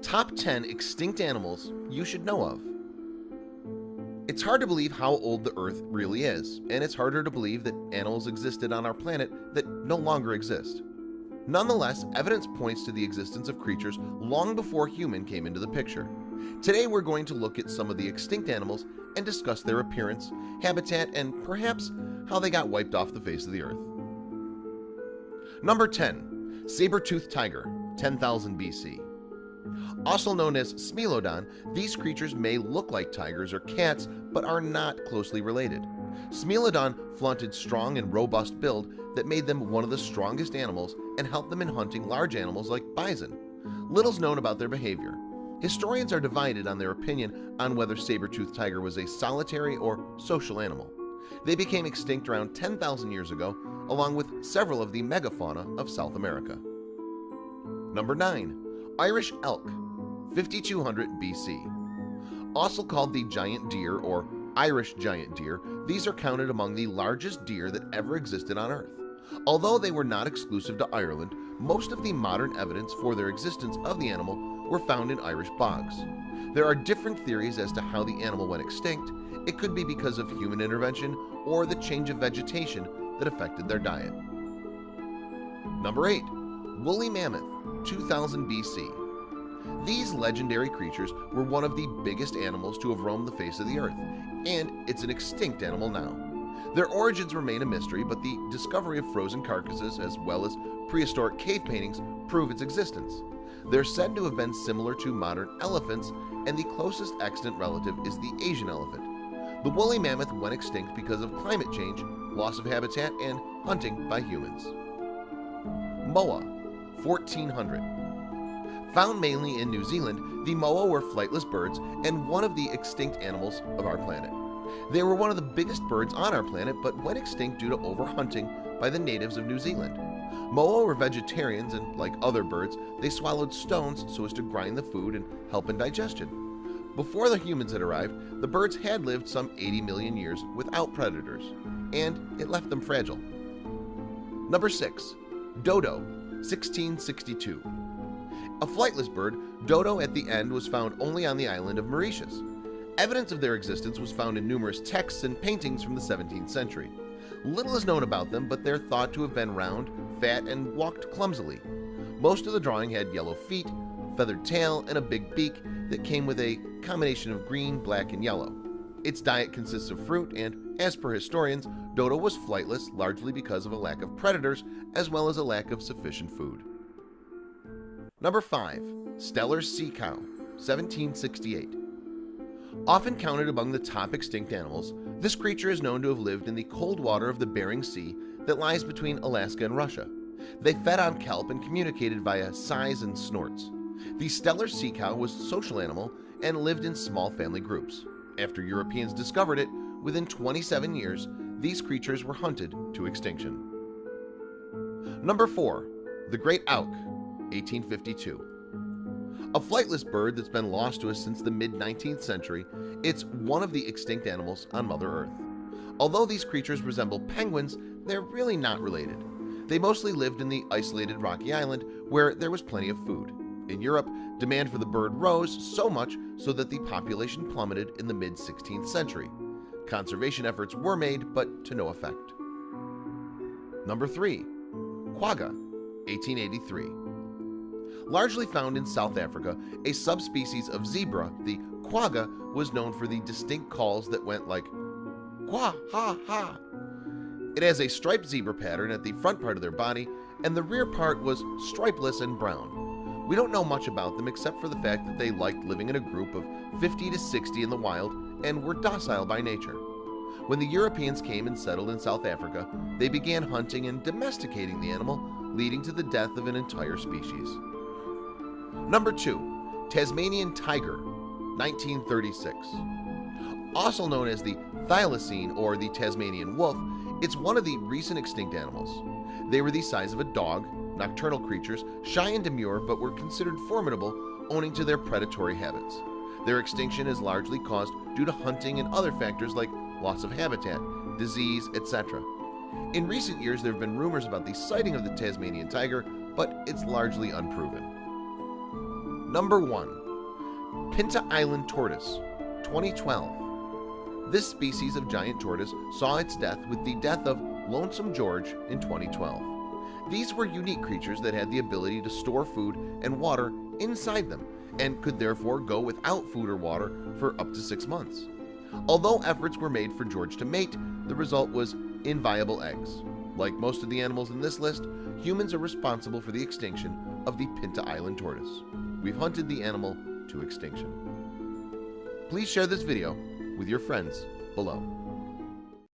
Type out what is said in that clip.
Top 10 extinct animals you should know of. It's hard to believe how old the Earth really is, and it's harder to believe that animals existed on our planet that no longer exist. Nonetheless, evidence points to the existence of creatures long before human came into the picture. Today we're going to look at some of the extinct animals and discuss their appearance, habitat, and perhaps how they got wiped off the face of the Earth. Number 10. Saber-toothed tiger, 10,000 BC. Also known as Smilodon, these creatures may look like tigers or cats but are not closely related. Smilodon flaunted strong and robust build that made them one of the strongest animals and helped them in hunting large animals like bison. Little's known about their behavior. Historians are divided on their opinion on whether saber-toothed tiger was a solitary or social animal. They became extinct around 10,000 years ago, along with several of the megafauna of South America. Number 9. Irish elk, 5200 BC. Also called the giant deer or Irish giant deer, these are counted among the largest deer that ever existed on Earth. Although they were not exclusive to Ireland, most of the modern evidence for their existence of the animal were found in Irish bogs. There are different theories as to how the animal went extinct. It could be because of human intervention or the change of vegetation that affected their diet. Number 8. Woolly mammoth, 2000 BC. These legendary creatures were one of the biggest animals to have roamed the face of the Earth, and it's an extinct animal now. Their origins remain a mystery, but the discovery of frozen carcasses as well as prehistoric cave paintings prove its existence. They're said to have been similar to modern elephants, and the closest extant relative is the Asian elephant. The woolly mammoth went extinct because of climate change, loss of habitat, and hunting by humans. Moa, 1400. Found mainly in New Zealand, the moa were flightless birds and one of the extinct animals of our planet. They were one of the biggest birds on our planet but went extinct due to overhunting by the natives of New Zealand. Moa were vegetarians and, like other birds, they swallowed stones so as to grind the food and help in digestion. Before the humans had arrived, the birds had lived some 80 million years without predators, and it left them fragile. Number 6. Dodo, 1662. A flightless bird, dodo at the end was found only on the island of Mauritius. Evidence of their existence was found in numerous texts and paintings from the 17th century. Little is known about them, but they're thought to have been round, fat, and walked clumsily. Most of the drawing had yellow feet, feathered tail, and a big beak that came with a combination of green, black, and yellow. Its diet consists of fruit, and as per historians, dodo was flightless largely because of a lack of predators as well as a lack of sufficient food. Number 5. Steller's sea cow, 1768. Often counted among the top extinct animals, this creature is known to have lived in the cold water of the Bering Sea that lies between Alaska and Russia. They fed on kelp and communicated via sighs and snorts. The Steller's sea cow was a social animal and lived in small family groups. After Europeans discovered it, within 27 years, these creatures were hunted to extinction. Number 4. The Great Auk, 1852. A flightless bird that's been lost to us since the mid-19th century, it's one of the extinct animals on Mother Earth. Although these creatures resemble penguins, they're really not related. They mostly lived in the isolated rocky island where there was plenty of food. In Europe, demand for the bird rose so much so that the population plummeted in the mid-16th century. Conservation efforts were made, but to no effect. Number 3. Quagga, 1883. Largely found in South Africa, a subspecies of zebra, the quagga was known for the distinct calls that went like quah ha ha. It has a striped zebra pattern at the front part of their body, and the rear part was stripeless and brown. We don't know much about them except for the fact that they liked living in a group of 50 to 60 in the wild and were docile by nature. When the Europeans came and settled in South Africa, they began hunting and domesticating the animal, leading to the death of an entire species. Number 2. Tasmanian tiger, 1936. Also known as the thylacine or the Tasmanian wolf, it's one of the recent extinct animals. They were the size of a dog, nocturnal creatures, shy and demure, but were considered formidable owing to their predatory habits. Their extinction is largely caused due to hunting and other factors like loss of habitat, disease, etc. In recent years, there have been rumors about the sighting of the Tasmanian tiger, but it's largely unproven. Number 1. Pinta Island Tortoise, 2012. This species of giant tortoise saw its death with the death of Lonesome George in 2012. These were unique creatures that had the ability to store food and water inside them and could therefore go without food or water for up to 6 months. Although efforts were made for George to mate, the result was inviable eggs. Like most of the animals in this list, humans are responsible for the extinction of the Pinta Island tortoise. We've hunted the animal to extinction. Please share this video with your friends below.